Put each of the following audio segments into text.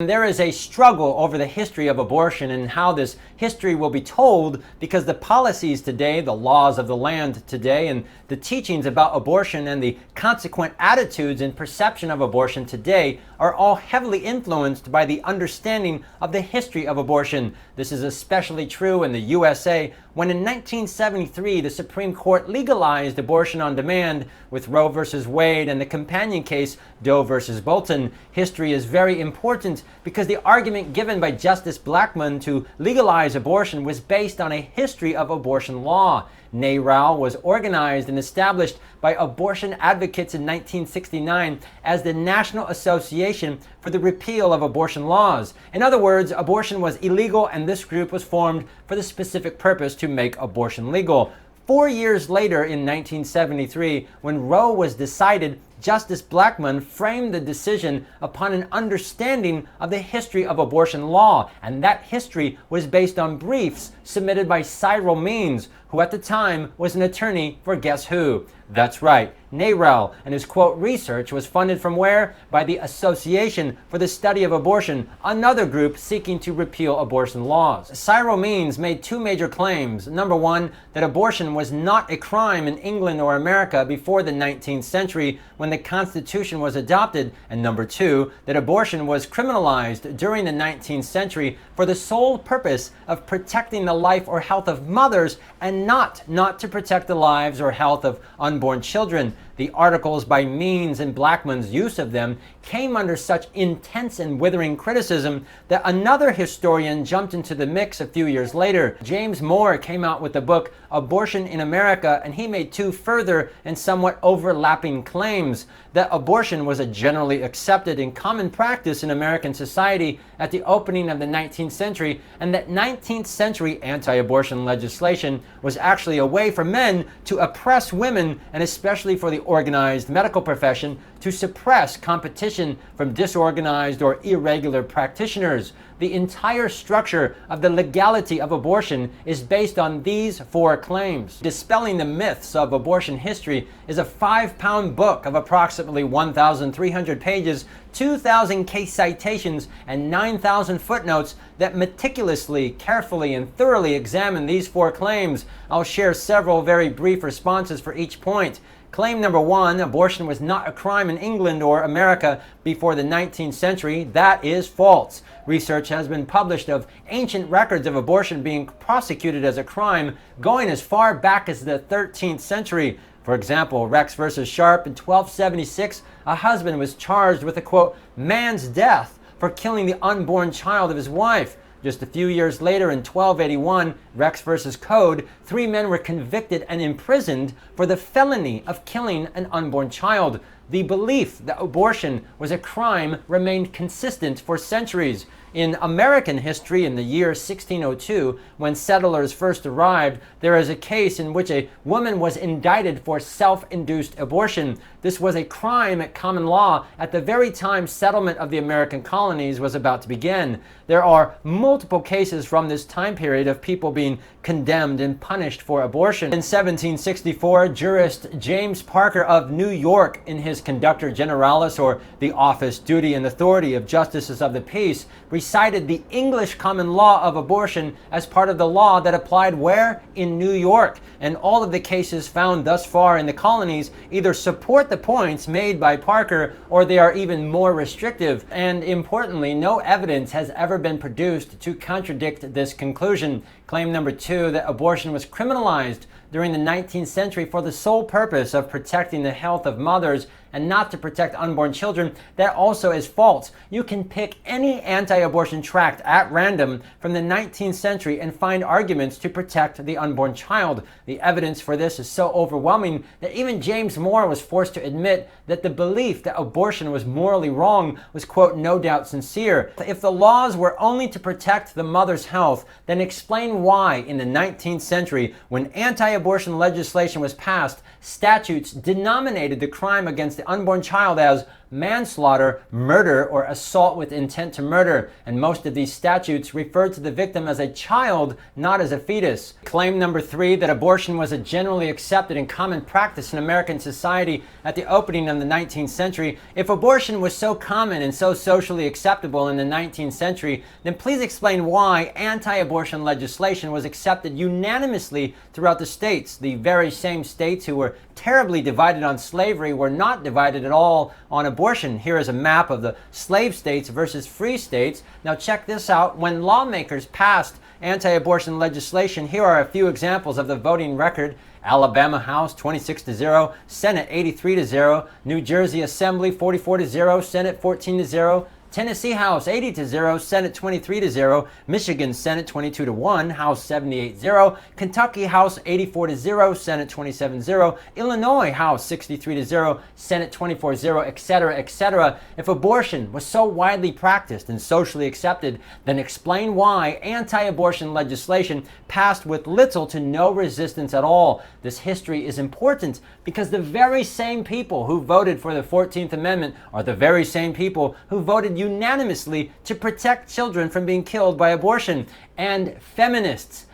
There is a struggle over the history of abortion and how this history will be told, because the policies today, the laws of the land today, and the teachings about abortion and the consequent attitudes and perception of abortion today are all heavily influenced by the understanding of the history of abortion. This is especially true in the USA, when in 1973 the Supreme Court legalized abortion on demand with Roe v. Wade and the companion case Doe v. Bolton. History is very important because the argument given by Justice Blackmun to legalize abortion was based on a history of abortion law. NARAL was organized and established by abortion advocates in 1969 as the National Association for the Repeal of Abortion Laws. In other words, abortion was illegal, and this group was formed for the specific purpose to make abortion legal. 4 years later, in 1973, when Roe was decided, Justice Blackmun framed the decision upon an understanding of the history of abortion law, and that history was based on briefs submitted by Cyril Means, who at the time was an attorney for guess who? That's right, NARAL, and his quote research was funded from where? By the Association for the Study of Abortion, another group seeking to repeal abortion laws. Cyril Means made two major claims. Number one, that abortion was not a crime in England or America before the 19th century when the Constitution was adopted, and number two, that abortion was criminalized during the 19th century for the sole purpose of protecting the life or health of mothers and not to protect the lives or health of unborn children. The articles by Means and Blackmun's use of them came under such intense and withering criticism that another historian jumped into the mix a few years later. James Mohr came out with the book Abortion in America, and he made two further and somewhat overlapping claims: that abortion was a generally accepted and common practice in American society at the opening of the 19th century, and that 19th century anti-abortion legislation was actually a way for men to oppress women, and especially for the organized medical profession to suppress competition from disorganized or irregular practitioners. The entire structure of the legality of abortion is based on these four claims. Dispelling the Myths of Abortion History is a 5-pound book of approximately 1,300 pages, 2,000 case citations, and 9,000 footnotes that meticulously, carefully, and thoroughly examine these four claims. I'll share several very brief responses for each point. Claim number one, abortion was not a crime in England or America before the 19th century. That is false. Research has been published of ancient records of abortion being prosecuted as a crime going as far back as the 13th century. For example, Rex versus Sharp in 1276, a husband was charged with a quote, man's death for killing the unborn child of his wife. Just a few years later, in 1281, Rex versus Code, 3 men were convicted and imprisoned for the felony of killing an unborn child. The belief that abortion was a crime remained consistent for centuries. In American history, in the year 1602, when settlers first arrived, there is a case in which a woman was indicted for self-induced abortion. This was a crime at common law at the very time settlement of the American colonies was about to begin. There are multiple cases from this time period of people being condemned and punished for abortion. In 1764, jurist James Parker of New York, in his Conductor Generalis, or the office, duty, and authority of justices of the peace, recited the English common law of abortion as part of the law that applied where? In New York. And all of the cases found thus far in the colonies either support the points made by Parker, or they are even more restrictive. And importantly, no evidence has ever been produced to contradict this conclusion. Claim number two, that abortion was criminalized during the 19th century for the sole purpose of protecting the health of mothers and not to protect unborn children, that also is false. You can pick any anti-abortion tract at random from the 19th century and find arguments to protect the unborn child. The evidence for this is so overwhelming that even James Mohr was forced to admit that the belief that abortion was morally wrong was, quote, no doubt sincere. If the laws were only to protect the mother's health, then explain why in the 19th century, when anti-abortion legislation was passed, statutes denominated the crime against the unborn child as manslaughter, murder, or assault with intent to murder. And most of these statutes referred to the victim as a child, not as a fetus. Claim number 3, that abortion was a generally accepted and common practice in American society at the opening of the 19th century. If abortion was so common and so socially acceptable in the 19th century, then please explain why anti-abortion legislation was accepted unanimously throughout the states. The very same states who were terribly divided on slavery were not divided at all on abortion. Here is a map of the slave states versus free states. Now check this out. When lawmakers passed anti-abortion legislation, here are a few examples of the voting record. Alabama House 26-0, Senate 83-0, New Jersey Assembly 44-0, Senate 14-0, Tennessee House 80-0, Senate 23-0, Michigan Senate 22-1, House 78-0, Kentucky House 84-0, Senate 27-0, Illinois House 63-0, Senate 24-0, etc., etc. If abortion was so widely practiced and socially accepted, then explain why anti-abortion legislation passed with little to no resistance at all. This history is important because the very same people who voted for the 14th Amendment are the very same people who voted unanimously to protect children from being killed by abortion. And feminists,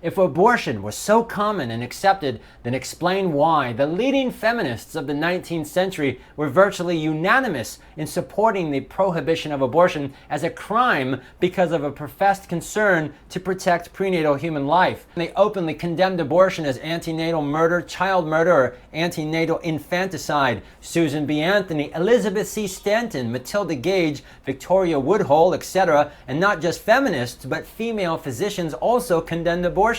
if abortion was so common and accepted, then explain why the leading feminists of the 19th century were virtually unanimous in supporting the prohibition of abortion as a crime because of a professed concern to protect prenatal human life. They openly condemned abortion as antenatal murder, child murder, or antenatal infanticide. Susan B. Anthony, Elizabeth C. Stanton, Matilda Gage, Victoria Woodhull, etc., and not just feminists, but female physicians also condemned abortion.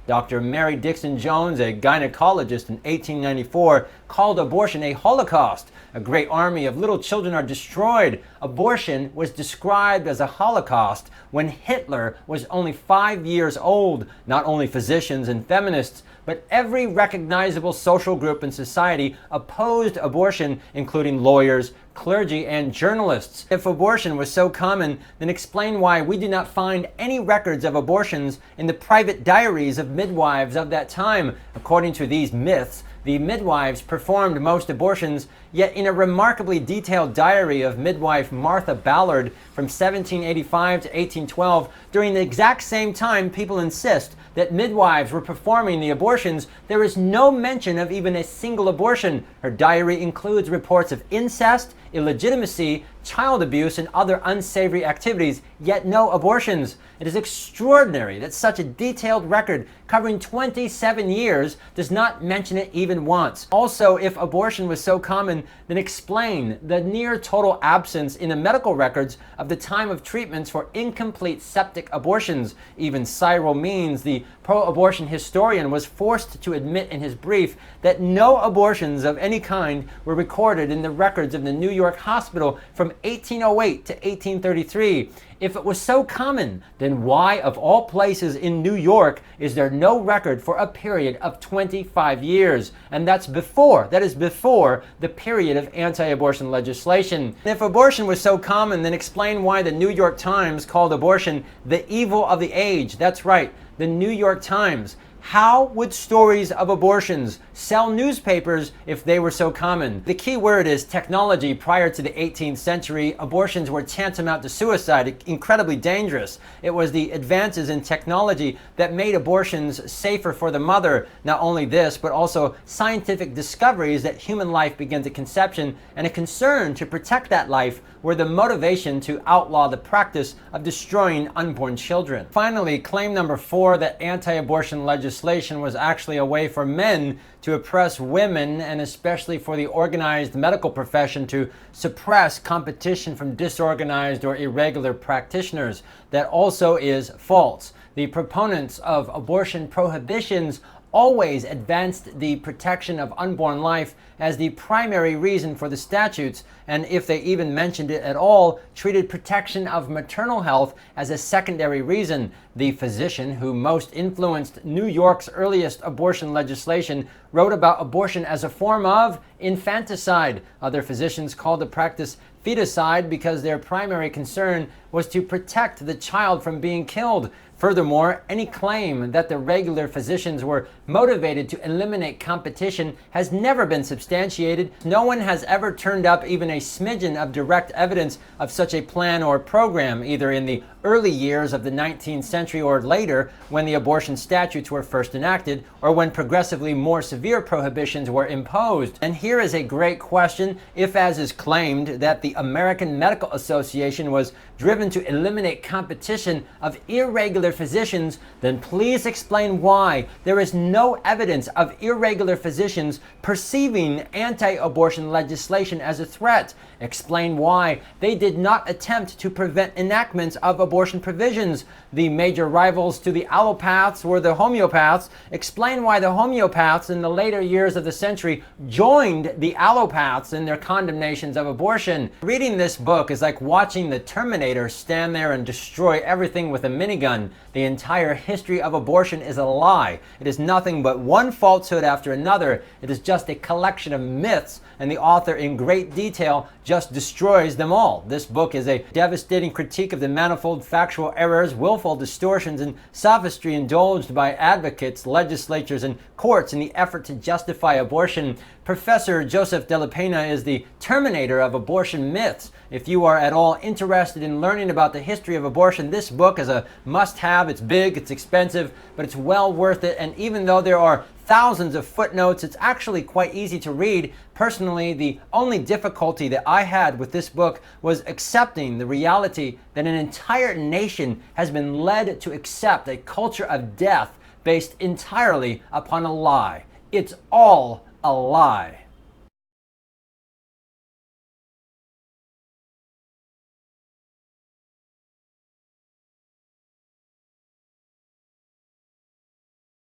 Dr. Mary Dixon Jones, a gynecologist in 1894, called abortion a holocaust. A great army of little children are destroyed. Abortion was described as a holocaust when Hitler was only 5 years old. Not only physicians and feminists, but every recognizable social group in society opposed abortion, including lawyers, clergy, and journalists. If abortion was so common, then explain why we do not find any records of abortions in the private diaries of midwives of that time. According to these myths, the midwives performed most abortions, yet in a remarkably detailed diary of midwife Martha Ballard from 1785 to 1812, during the exact same time people insist that midwives were performing the abortions, there is no mention of even a single abortion. Her diary includes reports of incest, illegitimacy, child abuse, and other unsavory activities, yet no abortions. It is extraordinary that such a detailed record covering 27 years does not mention it even once. Also, if abortion was so common, then explain the near total absence in the medical records of the time of treatments for incomplete septic abortions. Even Cyril Means, the pro-abortion historian, was forced to admit in his brief that no abortions of any kind were recorded in the records of the New York hospital from 1808 to 1833. If it was so common, then why, of all places in New York, is there no record for a period of 25 years? And that is before the period of anti-abortion legislation. If abortion was so common, then explain why the New York Times called abortion the evil of the age. That's right, the New York Times. How would stories of abortions sell newspapers if they were so common? The key word is technology. Prior to the 18th century, abortions were tantamount to suicide, incredibly dangerous. It was the advances in technology that made abortions safer for the mother. Not only this, but also scientific discoveries that human life began to conception and a concern to protect that life were the motivation to outlaw the practice of destroying unborn children. Finally, claim number 4, that anti-abortion legislation was actually a way for men to oppress women, and especially for the organized medical profession to suppress competition from disorganized or irregular practitioners. That also is false. The proponents of abortion prohibitions always advanced the protection of unborn life as the primary reason for the statutes, and if they even mentioned it at all, treated protection of maternal health as a secondary reason. The physician who most influenced New York's earliest abortion legislation wrote about abortion as a form of infanticide. Other physicians called the practice feticide because their primary concern was to protect the child from being killed. Furthermore, any claim that the regular physicians were motivated to eliminate competition has never been substantiated. No one has ever turned up even a smidgen of direct evidence of such a plan or program, either in the early years of the 19th century or later, when the abortion statutes were first enacted, or when progressively more severe prohibitions were imposed. And here is a great question. If, as is claimed, that the American Medical Association was driven to eliminate competition of irregular physicians, then please explain why there is no evidence of irregular physicians perceiving anti-abortion legislation as a threat. Explain why they did not attempt to prevent enactments of abortion provisions. The major rivals to the allopaths were the homeopaths. Explain why the homeopaths in the later years of the century joined the allopaths in their condemnations of abortion. Reading this book is like watching the Terminator stand there and destroy everything with a minigun. The entire history of abortion is a lie. It is nothing but one falsehood after another. It is just a collection of myths, and the author in great detail just destroys them all. This book is a devastating critique of the manifold factual errors, willful distortions, and sophistry indulged by advocates, legislatures, and courts in the effort to justify abortion. Professor Joseph Dellapenna is the terminator of abortion myths. If you are at all interested in learning about the history of abortion, this book is a must-have. It's big, it's expensive, but it's well worth it. And even though there are thousands of footnotes, it's actually quite easy to read. Personally, the only difficulty that I had with this book was accepting the reality that an entire nation has been led to accept a culture of death based entirely upon a lie. It's all a lie.